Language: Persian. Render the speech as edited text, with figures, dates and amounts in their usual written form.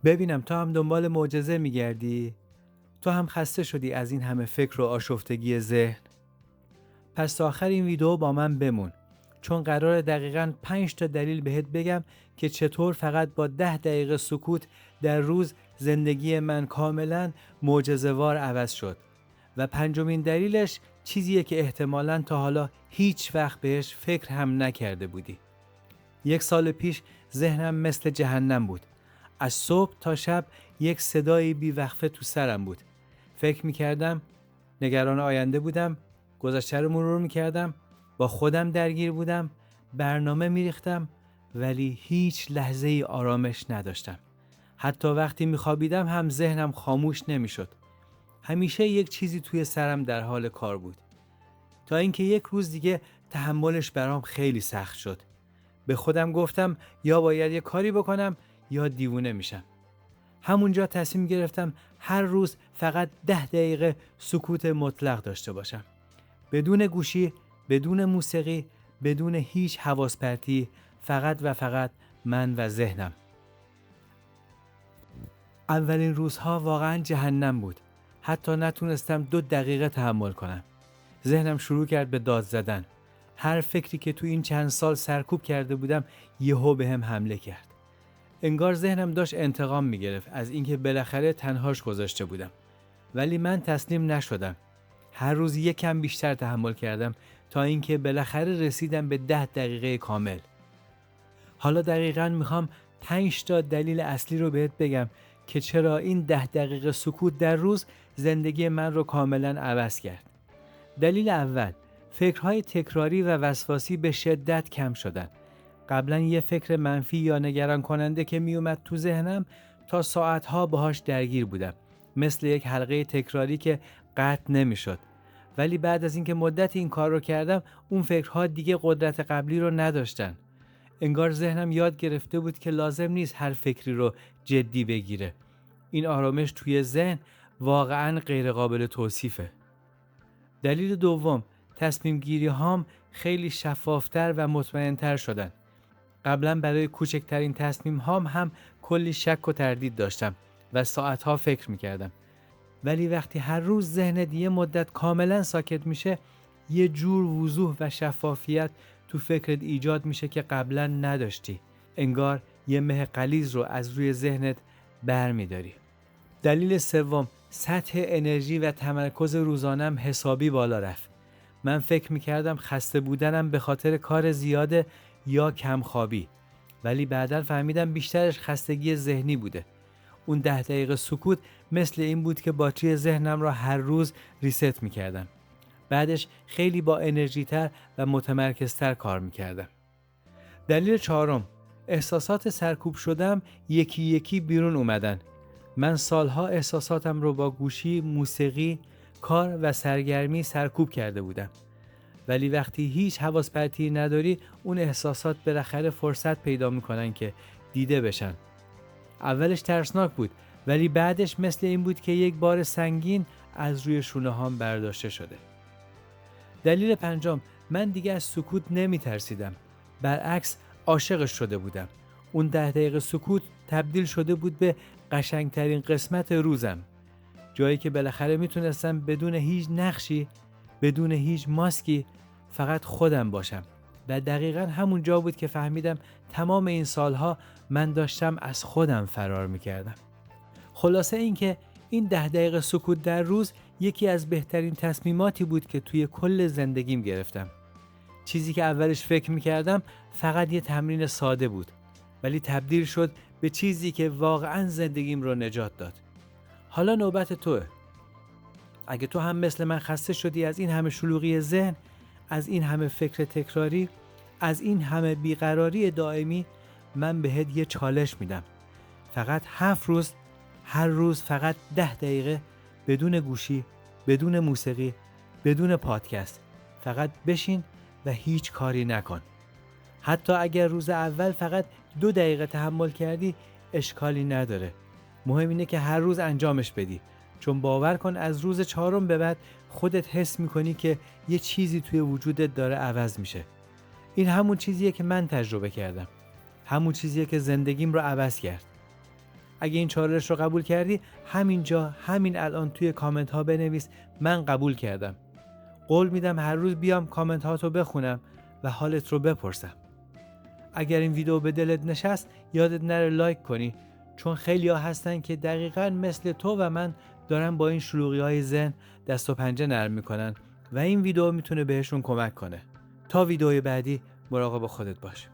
ببینم تو هم دنبال معجزه میگردی؟ تو هم خسته شدی از این همه فکر و آشفتگی ذهن؟ پس تا آخر این ویدیو با من بمون، چون قراره دقیقاً 5 تا دلیل بهت بگم که چطور فقط با 10 دقیقه سکوت در روز زندگی من کاملاً معجزه‌وار عوض شد. و پنجمین دلیلش چیزیه که احتمالاً تا حالا هیچ وقت بهش فکر هم نکرده بودی. 1 سال پیش ذهنم مثل جهنم بود. از صبح تا شب یک صدای بیوقفه تو سرم بود. فکر میکردم، نگران آینده بودم، گذشته رو مرور میکردم، با خودم درگیر بودم، برنامه میریختم، ولی هیچ لحظه ای آرامش نداشتم. حتی وقتی میخوابیدم هم ذهنم خاموش نمیشد. همیشه یک چیزی توی سرم در حال کار بود. تا اینکه یک روز دیگه تحملش برام خیلی سخت شد. به خودم گفتم یا باید یه کاری بکنم یا دیوونه میشم. همونجا تصمیم گرفتم هر روز فقط 10 دقیقه سکوت مطلق داشته باشم. بدون گوشی، بدون موسیقی، بدون هیچ حواس پرتی، فقط و فقط من و ذهنم. اولین روزها واقعا جهنم بود. حتی نتونستم 2 دقیقه تحمل کنم. ذهنم شروع کرد به داد زدن. هر فکری که تو این چند سال سرکوب کرده بودم یهو بهم حمله کرد. انگار ذهنم داشت انتقام میگرفت از اینکه بالاخره تنهاش گذاشته بودم. ولی من تسلیم نشدم. هر روز یکم بیشتر تحمل کردم تا اینکه بالاخره رسیدم به 10 دقیقه کامل. حالا دقیقاً میخوام 5 تا دلیل اصلی رو بهت بگم که چرا این 10 دقیقه سکوت در روز زندگی من رو کاملاً عوض کرد. دلیل اول، فکرهای تکراری و وسواسی به شدت کم شدن. قبلا یه فکر منفی یا نگران کننده که می اومد تو ذهنم تا ساعتها باهاش درگیر بودم، مثل یک حلقه تکراری که قطع نمیشد. ولی بعد از اینکه مدت این کار رو کردم، اون فکرها دیگه قدرت قبلی رو نداشتن. انگار ذهنم یاد گرفته بود که لازم نیست هر فکری رو جدی بگیره. این آرامش توی ذهن واقعاً غیر قابل توصیفه. دلیل دوم، تصمیم گیری هام خیلی شفافتر و مطمئن‌تر شدن. قبلا برای کوچکترین تصمیم هام هم کلی شک و تردید داشتم و ساعتها فکر میکردم. ولی وقتی هر روز ذهنت یه مدت کاملا ساکت میشه، یه جور وضوح و شفافیت تو فکرت ایجاد میشه که قبلا نداشتی. انگار یه مه غلیظ رو از روی ذهنت بر میداری. دلیل سوم، سطح انرژی و تمرکز روزانم حسابی بالا رفت. من فکر میکردم خسته بودنم به خاطر کار زیاده یا کم خوابی، ولی بعداً فهمیدم بیشترش خستگی ذهنی بوده. اون 10 دقیقه سکوت مثل این بود که باتری ذهنم را هر روز ریست میکردم. بعدش خیلی با انرژی تر و متمرکزتر کار میکردم. دلیل چهارم، احساسات سرکوب شدم یکی یکی بیرون اومدن. من سالها احساساتم رو با گوشی، موسیقی، کار و سرگرمی سرکوب کرده بودم. ولی وقتی هیچ حواس پرتی نداری، اون احساسات بالاخره فرصت پیدا میکنن که دیده بشن. اولش ترسناک بود، ولی بعدش مثل این بود که یک بار سنگین از روی شونه هام برداشته شده. دلیل پنجم، من دیگه از سکوت نمی ترسیدم. برعکس عاشقش شده بودم. اون 10 دقیقه سکوت تبدیل شده بود به قشنگترین قسمت روزم. جایی که بالاخره میتونستم بدون هیچ نقشی، بدون هیچ ماسکی، فقط خودم باشم. و دقیقاً همون جا بود که فهمیدم تمام این سالها من داشتم از خودم فرار میکردم. خلاصه این که این 10 دقیقه سکوت در روز یکی از بهترین تصمیماتی بود که توی کل زندگیم گرفتم. چیزی که اولش فکر میکردم فقط یه تمرین ساده بود، ولی تبدیل شد به چیزی که واقعاً زندگیم رو نجات داد. حالا نوبت توه. اگه تو هم مثل من خسته شدی از این همه شلوغی ذهن، از این همه فکر تکراری، از این همه بیقراری دائمی، من بهت یه چالش میدم. فقط 7 روز، هر روز فقط 10 دقیقه، بدون گوشی، بدون موسیقی، بدون پادکست. فقط بشین و هیچ کاری نکن. حتی اگر روز اول فقط 2 دقیقه تحمل کردی، اشکالی نداره. مهم اینه که هر روز انجامش بدی، چون باور کن از روز 4م به بعد خودت حس میکنی که یه چیزی توی وجودت داره عوض میشه. این همون چیزیه که من تجربه کردم. همون چیزیه که زندگیم رو عوض کرد. اگه این چالش رو قبول کردی، همینجا همین الان توی کامنت ها بنویس من قبول کردم. قول میدم هر روز بیام کامنت هاتو بخونم و حالت رو بپرسم. اگر این ویدیو به دلت نشست یادت نره لایک کنی، چون خیلی‌ها هستن که دقیقاً مثل تو و من دارن با این شلوغی‌های ذهن دست و پنجه نرم میکنن و این ویدیو میتونه بهشون کمک کنه. تا ویدیوی بعدی مراقب خودت باش.